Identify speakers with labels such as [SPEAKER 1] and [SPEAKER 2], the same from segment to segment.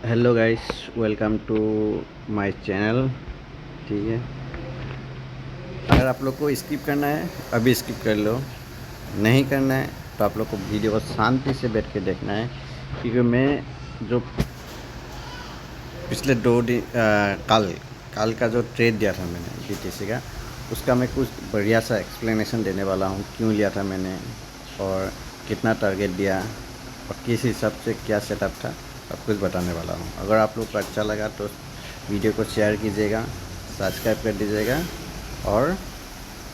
[SPEAKER 1] Hello guys, welcome to my channel. ठीक है, अगर आप लोग को स्किप करना है अभी स्किप कर लो, नहीं करना है तो आप लोग को वीडियो को शांति से बैठ के देखना है। क्योंकि मैं जो पिछले दो दिन कल कल का जो ट्रेड दिया था मैंने बीटीसी का, उसका मैं कुछ बढ़िया सा एक्सप्लेनेशन देने वाला हूँ, क्यों लिया था मैंने और कितना टारगेट दिया और किस हिसाब से क्या सेटअप था, सब कुछ बताने वाला हूँ। अगर आप लोग को अच्छा लगा तो वीडियो को शेयर कीजिएगा, सब्सक्राइब कर दीजिएगा और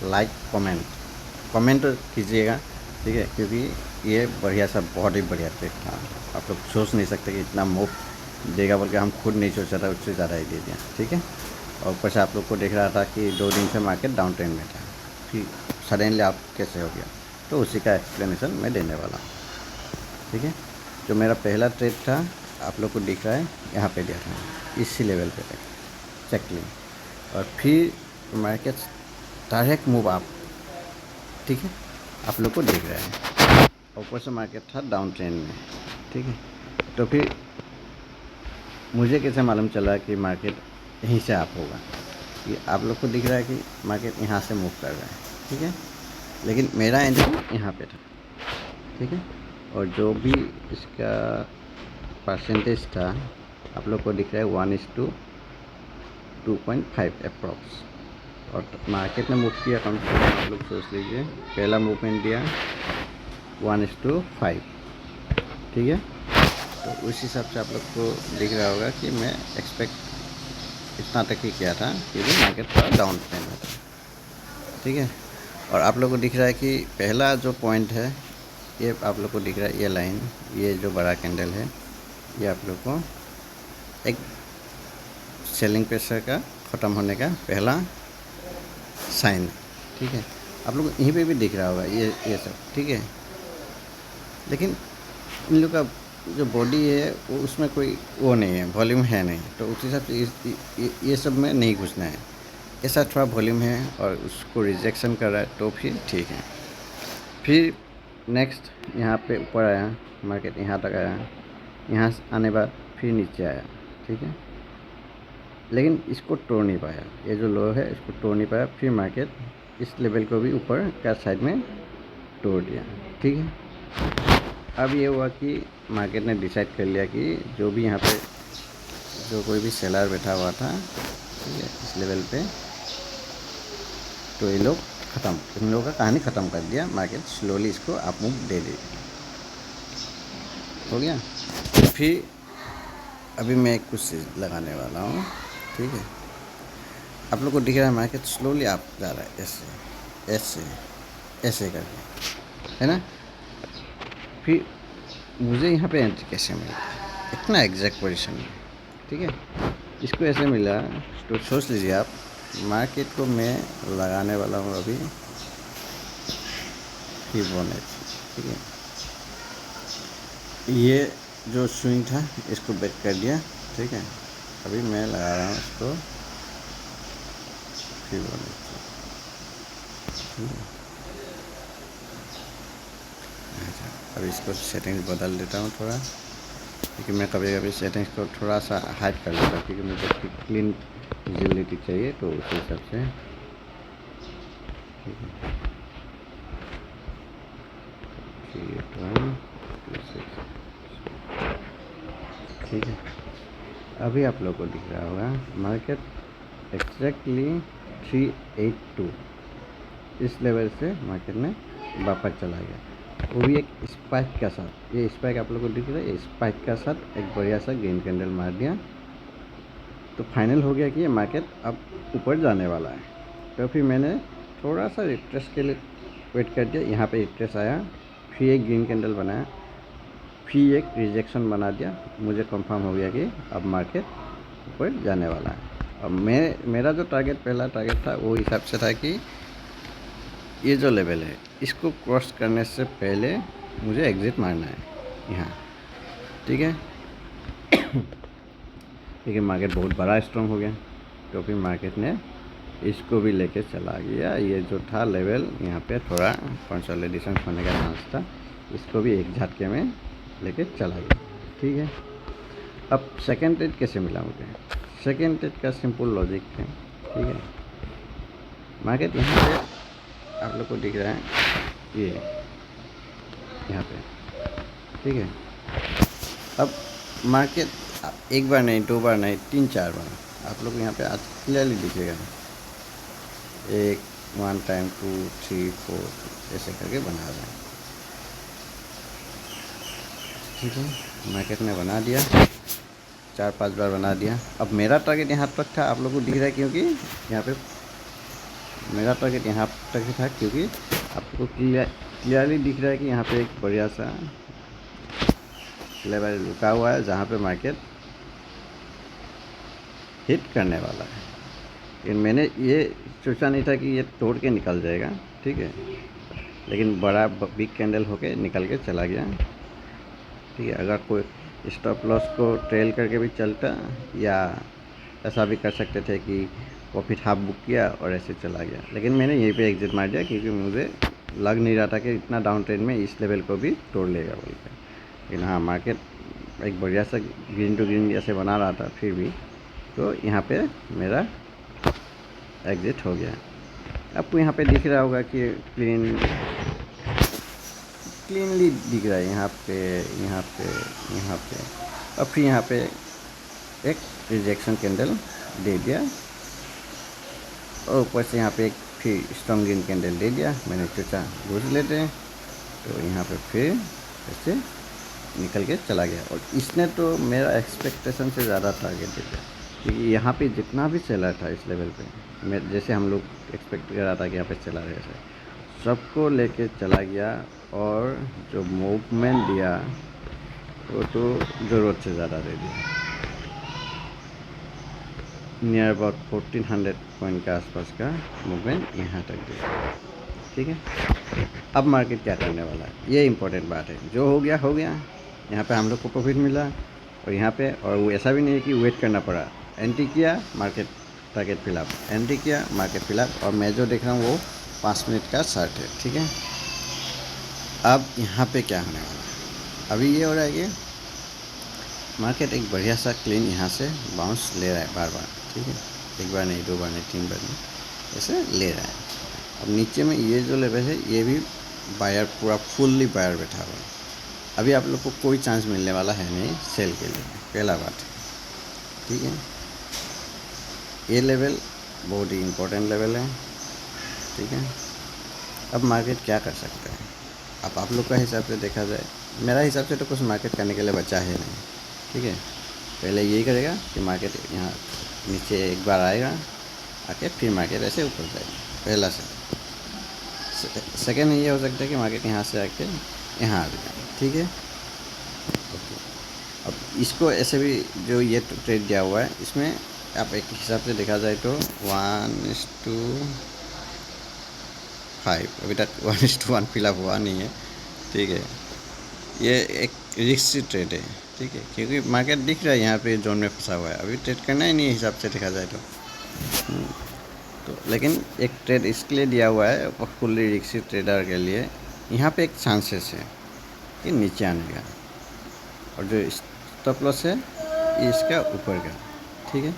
[SPEAKER 1] लाइक कमेंट कीजिएगा। ठीक है, क्योंकि ये बढ़िया सा बहुत ही बढ़िया ट्रेड था। आप लोग सोच नहीं सकते कि इतना मूव देगा, बल्कि हम खुद नहीं सोचा था, उससे ज़्यादा ही दे दिया। ठीक है, और ऊपर से आप लोग को देख रहा था कि 2 दिन से मार्केट डाउन ट्रेंड में था, फिर सडनली आप कैसे हो गया, तो उसी का एक्सप्लेनेशन मैं देने वाला हूँ। ठीक है, जो मेरा पहला ट्रेड था आप लोग को दिख रहा है, यहाँ पे दिया था इसी लेवल पे चेक और फिर मार्केट डायरेक्ट मूव आप। ठीक है, आप लोग को दिख रहा है ऊपर से मार्केट था डाउन ट्रेंड में। ठीक है, तो फिर मुझे कैसे मालूम चला कि मार्केट यहीं से आप होगा, कि आप लोग को दिख रहा है कि मार्केट यहाँ से मूव कर रहा है। ठीक है, लेकिन मेरा एंट्री यहाँ पे था। ठीक है, और जो भी इसका परसेंटेज था आप लोग को दिख रहा है 1:2.5 अप्रॉक्स। और मार्केट ने मूव किया कम से कम, आप लोग सोच लीजिए, पहला मूवमेंट दिया 1:5। ठीक है, तो उस हिसाब से आप लोग को दिख रहा होगा कि मैं एक्सपेक्ट इतना तक ही किया था, क्योंकि मार्केट थोड़ा डाउन ट्रेंड में था। ठीक है, और आप लोग को दिख रहा है कि पहला जो पॉइंट है, ये आप लोग को दिख रहा है, ये लाइन, ये जो बड़ा कैंडल है, ये आप लोग को एक सेलिंग प्रेशर का ख़त्म होने का पहला साइन। ठीक है, आप लोग को यहीं पे भी दिख रहा होगा ये सब। ठीक है, लेकिन इन लोग का जो बॉडी है वो, उसमें कोई वो नहीं है, वॉल्यूम है नहीं, तो उस हिसाब से ये सब में नहीं घुसना है। ऐसा थोड़ा वॉल्यूम है और उसको रिजेक्शन कर रहा है तो फिर ठीक है। फिर नेक्स्ट यहाँ पे ऊपर आया, मार्केट यहाँ तक आया, यहाँ आने बाद फिर नीचे आया। ठीक है, लेकिन इसको तोड़ नहीं पाया, ये जो लो है इसको तोड़ नहीं पाया, फिर मार्केट इस लेवल को भी ऊपर का साइड में तोड़ दिया। ठीक है, अब ये हुआ कि मार्केट ने डिसाइड कर लिया कि जो भी यहाँ पे जो कोई भी सेलर बैठा हुआ था, ठीक है, इस लेवल पे, तो ये लोग इन लोगों का कहानी ख़त्म कर दिया। मार्केट स्लोली इसको अप मूव दे दी, हो गया। फिर अभी मैं एक कुछ चीज़ लगाने वाला हूँ। ठीक है, आप लोग को दिख रहा है मार्केट स्लोली आप जा रहा है, ऐसे ऐसे ऐसे करके, है ना। फिर मुझे यहाँ पे एंट्री कैसे मिला, इतना एग्जैक्ट पोजीशन में। ठीक है, इसको ऐसे मिला, तो सोच लीजिए आप, मार्केट को मैं लगाने वाला हूँ अभी फिबोनाची। ठीक है, ये जो स्विंग था इसको बैक कर दिया। ठीक है, अभी मैं लगा रहा हूँ इसको फिबोनाची। ठीक है, अच्छा, अभी इसको सेटिंग्स बदल देता हूँ थोड़ा, क्योंकि मैं कभी कभी सेटिंग्स को थोड़ा सा हाइड कर लेता हूँ, क्योंकि मुझे क्लीन विजिबिलिटी चाहिए, तो उस हिसाब से। ठीक है, 38126। ठीक है, अभी आप लोग को दिख रहा होगा मार्केट एग्जैक्टली 382 इस लेवल से मार्केट में वापस चला गया, वो भी एक स्पाइक का साथ। ये स्पाइक आप लोग को दिख रहा है, ये स्पाइक का साथ एक बढ़िया सा ग्रीन कैंडल मार दिया, तो फाइनल हो गया कि ये मार्केट अब ऊपर जाने वाला है। तो फिर मैंने थोड़ा सा रिट्रेस के लिए वेट कर दिया, यहाँ पे रिट्रेस आया, फिर एक ग्रीन कैंडल बनाया, फिर एक रिजेक्शन बना दिया, मुझे कंफर्म हो गया कि अब मार्केट ऊपर जाने वाला है। अब मेरा जो पहला टारगेट था वो हिसाब से था कि ये जो लेवल है इसको क्रॉस करने से पहले मुझे एग्ज़िट मारना है यहाँ। ठीक है, लेकिन मार्केट बहुत बड़ा स्ट्रॉन्ग हो गया, तो फिर मार्केट ने इसको भी लेके चला गया। ये जो था लेवल, यहाँ पे थोड़ा कंसोलिडेशन होने का चांस था, इसको भी एक झटके में लेके चला गया। ठीक है, अब सेकेंड ट्रेड कैसे मिला मुझे? सेकेंड ट्रेड का सिंपल लॉजिक है, ठीक है। मार्केट यहाँ पे आप लोग को दिख रहा है, ये यहाँ पे, ठीक है। अब मार्केट एक बार नहीं, दो बार नहीं, तीन चार बार आप लोग को यहाँ पे आज क्लियरली दिखेगा। एक, वन टाइम, 2, 3, 4 ऐसे करके बना रहे हैं, ठीक है। मार्केट ने बना दिया, 4-5 बार बना दिया। अब मेरा टारगेट यहाँ तक था, आप लोग को दिख रहा है, क्योंकि यहाँ पे मेरा टारगेट यहाँ तक था, क्योंकि आपको क्लियरली दिख रहा है कि यहाँ पे एक बढ़िया सा लेवल रुका हुआ है जहाँ पे मार्केट हिट करने वाला है। लेकिन मैंने ये सोचा नहीं था कि ये तोड़ के निकल जाएगा, ठीक है। लेकिन बड़ा बिग कैंडल होके निकल के चला गया, ठीक है। अगर कोई स्टॉप लॉस को ट्रेल करके भी चलता, या ऐसा भी कर सकते थे कि प्रॉफिट हाफ बुक किया और ऐसे चला गया, लेकिन मैंने यहीं पे एग्जिट मार दिया, क्योंकि मुझे लग नहीं रहा था कि इतना डाउन ट्रेंड में इस लेवल को भी तोड़ लेगा बोल के। लेकिन हाँ, मार्केट एक बढ़िया सा ग्रीन टू ग्रीन जैसे बना रहा था फिर भी, तो यहाँ पे मेरा एग्जिट हो गया। आपको यहाँ पे दिख रहा होगा कि क्लीनली दिख रहा है यहाँ पे, यहाँ पे, यहाँ पे। और फिर यहाँ पे एक रिजेक्शन कैंडल दे दिया, और ऊपर से यहाँ पे एक फिर स्ट्रॉन्ग ग्रीन कैंडल दे दिया। मैंने सोचा घुस लेते हैं, तो यहाँ पे फिर ऐसे निकल के चला गया। और इसने तो मेरा एक्सपेक्टेशन से ज़्यादा टारगेट दे दिया, क्योंकि यहाँ पे जितना भी सेलर था इस लेवल पे, मैं जैसे हम लोग एक्सपेक्ट कर रहा था कि यहाँ पे चला रहेगा, सबको लेके चला गया। और जो मूवमेंट दिया वो तो ज़रूरत से ज़्यादा दे दिया, नियर अबाउट 1400 पॉइंट के आसपास का मूवमेंट यहाँ तक दिया, ठीक है। अब मार्केट क्या करने वाला है, ये इंपॉर्टेंट बात है। जो हो गया हो गया, यहाँ पे हम लोग को प्रॉफिट मिला, और यहाँ पे, और वो ऐसा भी नहीं है कि वेट करना पड़ा। एंट्री किया, मार्केट टारगेट फिलअप, एंट्री किया, मार्केट फिलअप। और मैं जो देख रहा हूँ वो 5 मिनट का चार्ट है, ठीक है। अब यहाँ पे क्या होने वाला है, अभी ये हो रहा है कि मार्केट एक बढ़िया सा क्लीन यहाँ से बाउंस ले रहा है बार बार, ठीक है। एक बार नहीं, दो बार नहीं, 3 बार नहीं, ऐसे ले रहा है। अब नीचे में ये जो लेवल है, ये भी बायर पूरा फुल्ली बायर बैठा हुआ है। अभी आप लोग को कोई चांस मिलने वाला है नहीं सेल के लिए, पहला बात, ठीक है। ये लेवल बहुत ही इम्पोर्टेंट लेवल है, ठीक है। अब मार्केट क्या कर सकता है, अब आप लोग का हिसाब से देखा जाए, मेरा हिसाब से तो कुछ मार्केट करने के लिए बचा है नहीं, ठीक है। पहले यही करेगा कि मार्केट यहाँ नीचे एक बार आएगा, आके फिर मार्केट ऐसे ऊपर जाएगा, पहला से। सेकेंड ये हो सकता है कि मार्केट यहाँ से आके यहाँ आ जाए, ठीक है, ओके। अब इसको ऐसे भी जो ये ट्रेड दिया हुआ है, इसमें आप एक हिसाब से देखा जाए तो 1:5, अभी तक 1:1 फिलअप हुआ नहीं है, ठीक है। ये एक रिस्की ट्रेड है, ठीक है, क्योंकि मार्केट दिख रहा है यहाँ पे जोन में फंसा हुआ है, अभी ट्रेड करना ही नहीं है हिसाब से देखा जाए तो। लेकिन एक ट्रेड इसके लिए दिया हुआ है, फुल्ली रिस्की ट्रेडर के लिए। यहाँ पे एक चांसेस है कि नीचे आने का, और जो स्टॉप लॉस है ये इसका ऊपर का, ठीक है।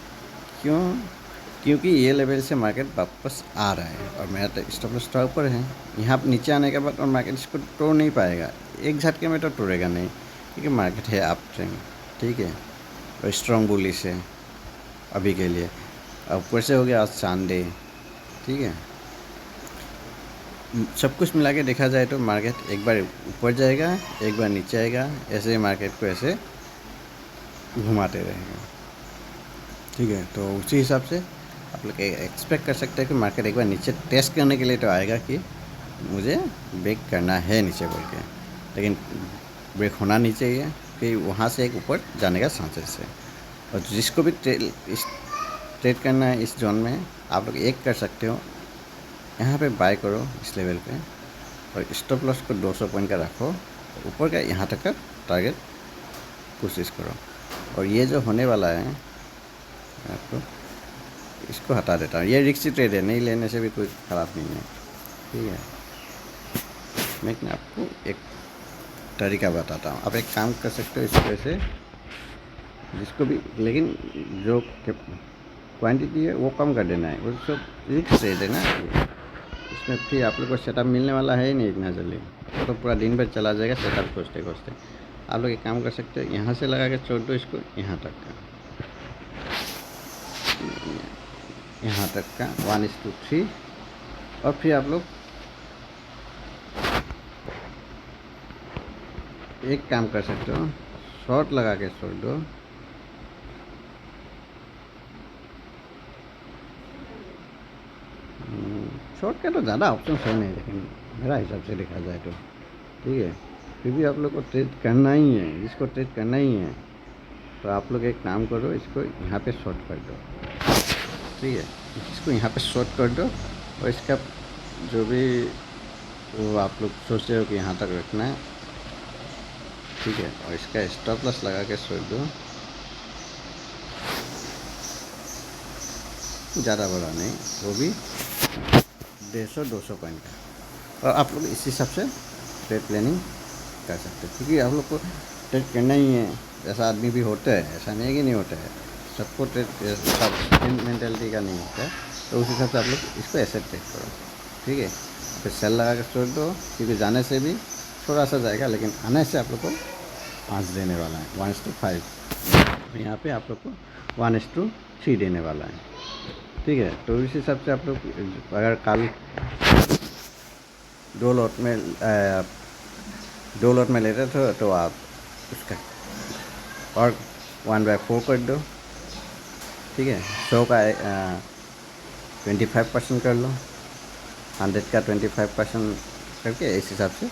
[SPEAKER 1] क्योंकि ये लेवल से मार्केट वापस आ रहा है, और मेरा तो स्टॉप लॉस थोड़ा ऊपर है। यहाँ नीचे आने के बाद और मार्केट इसको तोड़ नहीं पाएगा, एक झटके में तो तोड़ेगा नहीं, क्योंकि मार्केट है अप ट्रेंड, ठीक है, और स्ट्रॉन्ग बुलिश है अभी के लिए। अब ऊपर से हो गया आज संडे, ठीक है। सब कुछ मिला के देखा जाए तो मार्केट एक बार ऊपर जाएगा, एक बार नीचे आएगा, ऐसे मार्केट को ऐसे घुमाते रहेगा, ठीक है। तो उसी हिसाब से आप लोग एक्सपेक्ट कर सकते हैं कि मार्केट एक बार नीचे टेस्ट करने के लिए तो आएगा कि मुझे ब्रेक करना है नीचे बोल के, लेकिन ब्रेक होना नहीं चाहिए, फिर वहाँ से एक ऊपर जाने का चांसेस है। और जिसको भी ट्रेड करना है इस जोन में, आप लोग एक कर सकते हो, यहाँ पे बाय करो इस लेवल पे, और स्टॉप लॉस को 200 पॉइंट का रखो, ऊपर का यहाँ तक का टारगेट कोशिश करो। और ये जो होने वाला है, आपको इसको हटा देता हूँ, ये रिस्की ट्रेड है, नहीं लेने से भी कोई ख़राब नहीं है, ठीक है। मैं आपको एक तरीका बताता हूँ, आप एक काम कर सकते हो, इसको ऐसे जिसको भी, लेकिन जो क्वांटिटी है वो कम कर देना है, वो सब रिक्स ट्रेड है ना ये। इसमें फिर आप लोग को सेटअप मिलने वाला है ही नहीं इतना जल्दी, वो तो पूरा दिन भर चला जाएगा सेटअप खोजते खोजते। आप लोग एक काम कर सकते हो, यहाँ से लगा के छोड़ दो इसको, यहाँ तक का 1:3। और फिर आप लोग एक काम कर सकते हो, शॉर्ट लगा के छोड़ दो। शॉर्ट का तो ज़्यादा ऑप्शन है नहीं, लेकिन मेरा हिसाब से देखा जाए तो ठीक है। फिर भी आप लोग को ट्रेड करना ही है, इसको ट्रेड करना ही है, तो आप लोग एक काम करो, इसको यहाँ पे शॉर्ट कर दो, ठीक है। इसको यहाँ पे शॉर्ट कर दो, और इसका जो भी वो आप लोग सोचते हो कि यहाँ तक रखना है, ठीक है। और इसका स्टॉप लॉस लगा के छोड़ दो, ज़्यादा बड़ा नहीं, वो भी 150-200 पॉइंट का। और आप लोग इस हिसाब से ट्रेड प्लानिंग कर सकते हो, क्योंकि आप लोग को ट्रेड करना ही है। ऐसा आदमी भी होता है, ऐसा नहीं है कि नहीं होता है, सबको ट्रेड सब मेंटेलिटी का नहीं होता है। तो उस हिसाब से आप लोग इसको ऐसे ट्रेड करो, ठीक है। फिर सेल लगा के छोड़ दो, क्योंकि जाने से भी थोड़ा सा जाएगा, लेकिन आने से आप लोग को 5 देने वाला है, 1:5। यहाँ पे आप लोग को 1:3 देने वाला है, ठीक है। तो इस हिसाब से आप लोग अगर कल 2 लॉट में लेते थे, तो आप उसका और 1/4 कर दो, ठीक है। 100 का 25% कर लो, 100 का 25% करके इस हिसाब से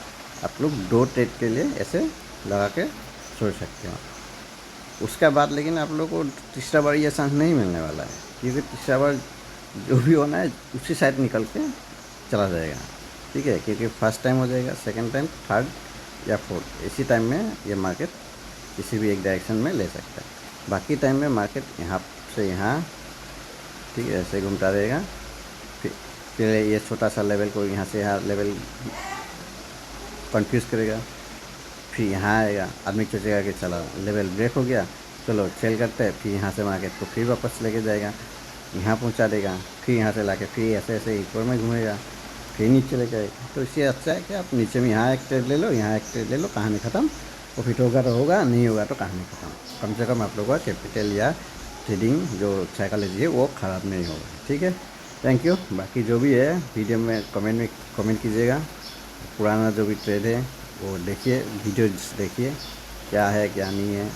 [SPEAKER 1] आप लोग 2 ट्रेड के लिए ऐसे लगा के छोड़ सकते हो। उसके बाद लेकिन आप लोग को तीसरा बार ये चांस नहीं मिलने वाला है, क्योंकि तीसरा बार जो भी होना है उसी साइड निकल के चला जाएगा, ठीक है। क्योंकि फर्स्ट टाइम हो जाएगा, सेकंड टाइम, थर्ड या फोर्थ, इसी टाइम में ये मार्केट किसी भी एक डायरेक्शन में ले सकता है। बाकी टाइम में मार्केट यहाँ से यहाँ, ठीक है, ऐसे घूमता रहेगा। फिर ये छोटा सा लेवल को यहाँ से यहाँ लेवल कंफ्यूज करेगा, फिर यहाँ आएगा, आदमी सोचेगा कि चलो लेवल ब्रेक हो गया, चलो सेल करते हैं, फिर यहाँ से मार्केट को फिर वापस लेके जाएगा, यहाँ पहुँचा देगा, फिर यहाँ से लाके फिर ऐसे ऐसे ऊपर में घूमेगा, फिर नीचे ले जाएगा। तो इससे अच्छा है कि आप नीचे में यहाँ एक ट्रेड ले लो, यहाँ एक ट्रेड ले लो, कहानी ख़त्म। प्रॉफिट होगा तो होगा, नहीं होगा तो कहानी ख़त्म। कम से कम आप लोगों का कैपिटल या ट्रेडिंग जो साइकोलॉजी है वो ख़राब नहीं होगा, ठीक है। Thank you. बाकी जो भी है वीडियो में कमेंट कीजिएगा। पुराना जो भी ट्रेड है वो देखिए, वीडियो देखिए क्या है क्या नहीं है,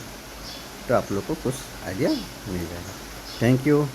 [SPEAKER 1] तो आप लोग को कुछ आइडिया मिल जाएगा। Thank you.